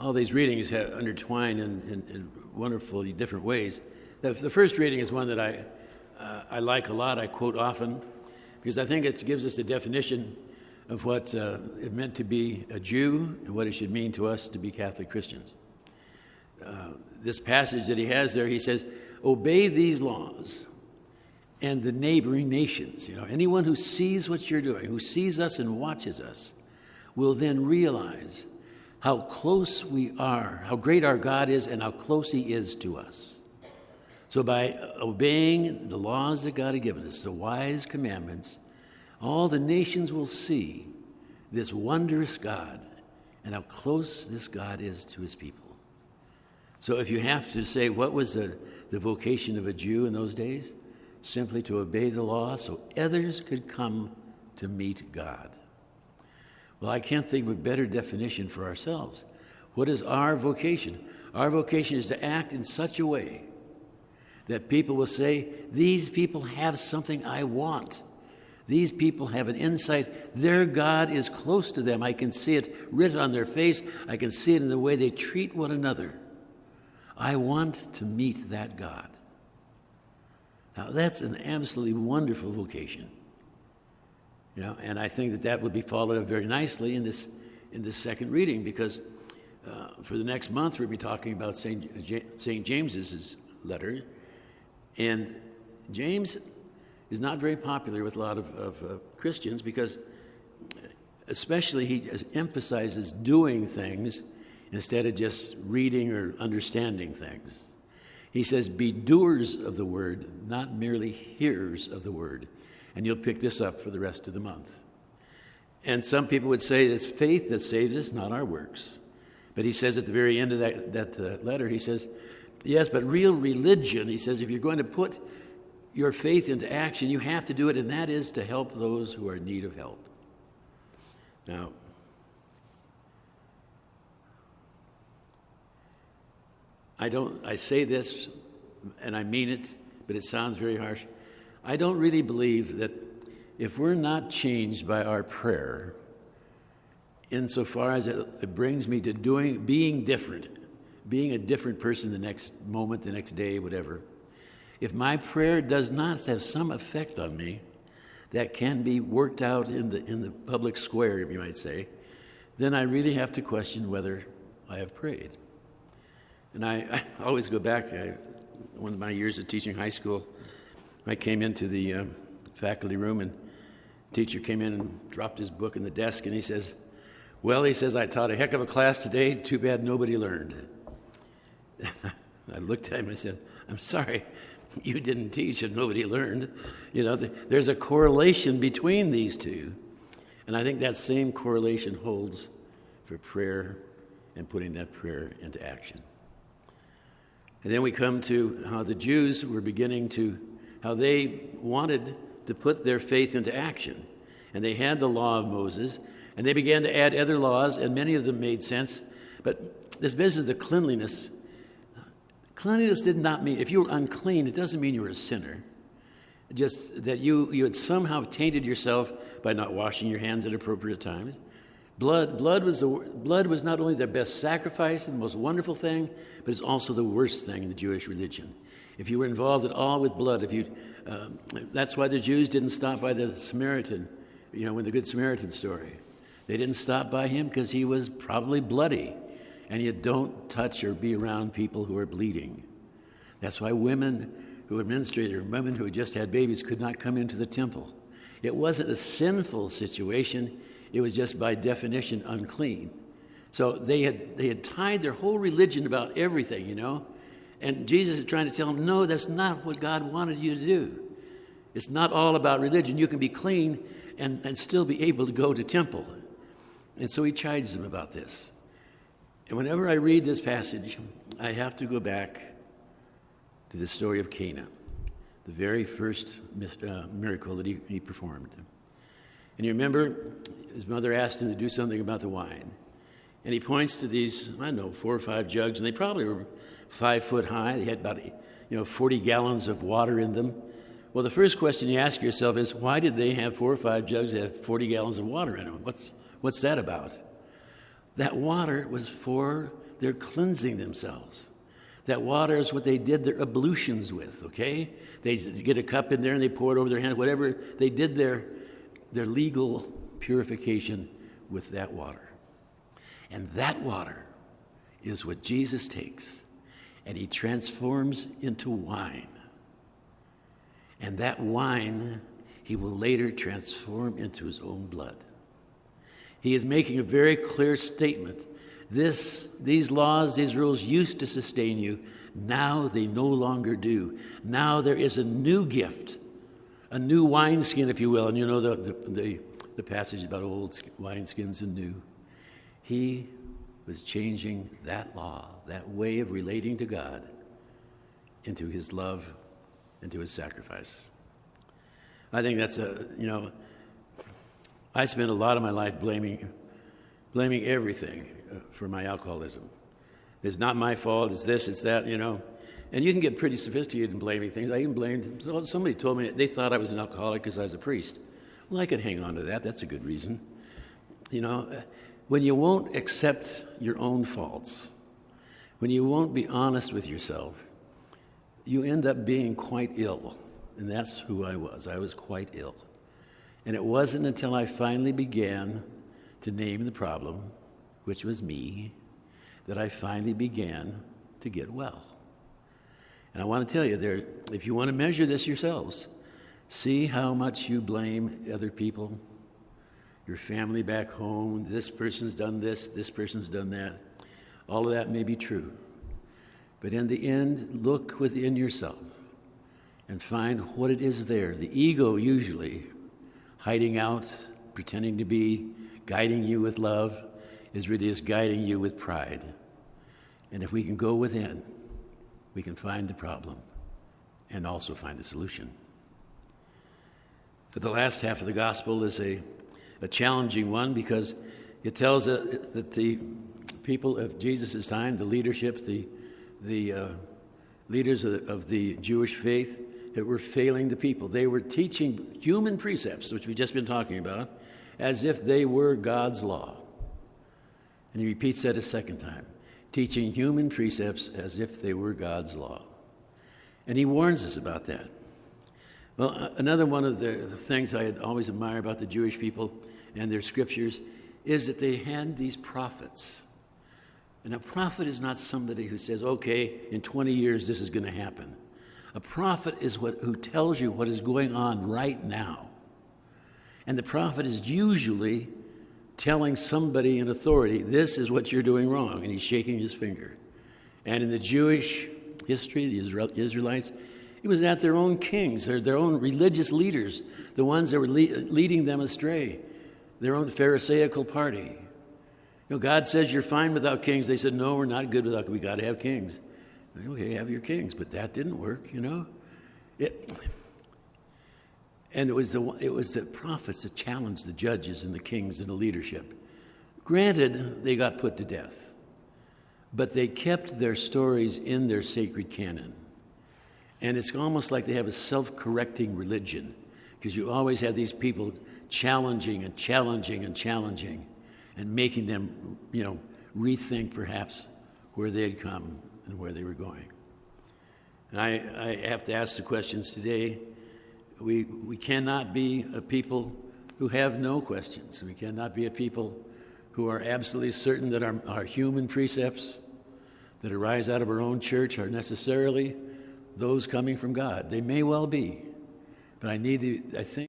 all these readings have intertwined in wonderfully different ways. The first reading is one that I like a lot. I quote often because I think it gives us a definition of what it meant to be a Jew and what it should mean to us to be Catholic Christians. This passage that he has there, he says, "Obey these laws and the neighboring nations." Anyone who sees what you're doing, who sees us and watches us, will then realize how close we are, how great our God is, and how close he is to us. So by obeying the laws that God has given us, the wise commandments, all the nations will see this wondrous God and how close this God is to his people. So if you have to say, what was the vocation of a Jew in those days? Simply to obey the law so others could come to meet God. Well, I can't think of a better definition for ourselves. What is our vocation? Our vocation is to act in such a way that people will say, these people have something I want. These people have an insight. Their God is close to them. I can see it written on their face. I can see it in the way they treat one another. I want to meet that God. Now, that's an absolutely wonderful vocation. And I think that would be followed up very nicely in this second reading, because for the next month we'll be talking about St. James's letter. And James is not very popular with a lot of Christians because especially he emphasizes doing things instead of just reading or understanding things. He says, be doers of the word, not merely hearers of the word. And you'll pick this up for the rest of the month. And some people would say it's faith that saves us, not our works. But he says at the very end of that letter, he says, yes, but real religion, he says, if you're going to put your faith into action, you have to do it, and that is to help those who are in need of help. Now, I say this, and I mean it, but it sounds very harsh. I don't really believe that if we're not changed by our prayer, insofar as it brings me to being different, being a different person the next moment, the next day, whatever, if my prayer does not have some effect on me that can be worked out in the public square, you might say, then I really have to question whether I have prayed. And I always go back, one of my years of teaching high school, I came into the faculty room, and the teacher came in and dropped his book in the desk, and he says, well, he says, I taught a heck of a class today, too bad nobody learned. I looked at him and I said, I'm sorry, you didn't teach and nobody learned. There's a correlation between these two. And I think that same correlation holds for prayer and putting that prayer into action. And then we come to how the Jews were how they wanted to put their faith into action. And they had the law of Moses, and they began to add other laws, and many of them made sense. But this business of cleanliness did not mean, if you were unclean, it doesn't mean you were a sinner. Just that you had somehow tainted yourself by not washing your hands at appropriate times. Blood was not only the best sacrifice and the most wonderful thing, but it's also the worst thing in the Jewish religion. If you were involved at all with blood, that's why the Jews didn't stop by the Samaritan, when the Good Samaritan story. They didn't stop by him because he was probably bloody. And you don't touch or be around people who are bleeding. That's why women who menstruated or women who had just had babies could not come into the temple. It wasn't a sinful situation. It was just by definition unclean. So they had tied their whole religion about everything, And Jesus is trying to tell them, no, that's not what God wanted you to do. It's not all about religion. You can be clean and still be able to go to temple. And so he chides them about this. And whenever I read this passage, I have to go back to the story of Cana, the very first miracle that he performed. And you remember, his mother asked him to do something about the wine. And he points to these, 4 or 5 jugs, and they probably were 5 foot high. They had about 40 gallons of water in them. Well, the first question you ask yourself is, why did they have 4 or 5 jugs that have 40 gallons of water in them? What's that about? That water was for they're cleansing themselves. That water is what they did their ablutions with, okay? They get a cup in there and they pour it over their hands, whatever. They did their legal purification with that water. And that water is what Jesus takes and he transforms into wine. And that wine he will later transform into his own blood. He is making a very clear statement. These laws, these rules used to sustain you. Now they no longer do. Now there is a new gift, a new wineskin, if you will. And you know the passage about old wineskins and new. He was changing that law, that way of relating to God, into his love, into his sacrifice. I think that's I spent a lot of my life blaming everything for my alcoholism. It's not my fault, it's this, it's that, And you can get pretty sophisticated in blaming things. I even blamed, somebody told me they thought I was an alcoholic because I was a priest. Well, I could hang on to that. That's a good reason. When you won't accept your own faults, when you won't be honest with yourself, you end up being quite ill. And that's who I was. I was quite ill. And it wasn't until I finally began to name the problem, which was me, that I finally began to get well. And I want to tell you, if you want to measure this yourselves, see how much you blame other people, your family back home. This person's done this person's done that. All of that may be true. But in the end, look within yourself and find what it is there. The ego usually hiding out, pretending to be, guiding you with love, is really just guiding you with pride. And if we can go within, we can find the problem and also find the solution. But the last half of the gospel is a challenging one because it tells that the people of Jesus' time, the leadership, the leaders of the Jewish faith, that were failing the people. They were teaching human precepts, which we've just been talking about, as if they were God's law. And he repeats that a second time, teaching human precepts as if they were God's law. And he warns us about that. Well, another one of the things I had always admired about the Jewish people and their scriptures is that they had these prophets. And a prophet is not somebody who says, okay, in 20 years this is going to happen. A prophet is who tells you what is going on right now. And the prophet is usually telling somebody in authority, this is what you're doing wrong, and he's shaking his finger. And in the Jewish history, the Israelites, it was at their own kings, their own religious leaders, the ones that were leading them astray, their own Pharisaical party. God says you're fine without kings. They said, no, we're not good without, we got to have kings. Okay, have your kings, but that didn't work, And it was the prophets that challenged the judges and the kings and the leadership. Granted, they got put to death, but they kept their stories in their sacred canon. And it's almost like they have a self-correcting religion, because you always have these people challenging and challenging and challenging and making them, rethink perhaps where they had come and where they were going. And I have to ask the questions today. We cannot be a people who have no questions. We cannot be a people who are absolutely certain that our human precepts that arise out of our own church are necessarily those coming from God. They may well be, but I think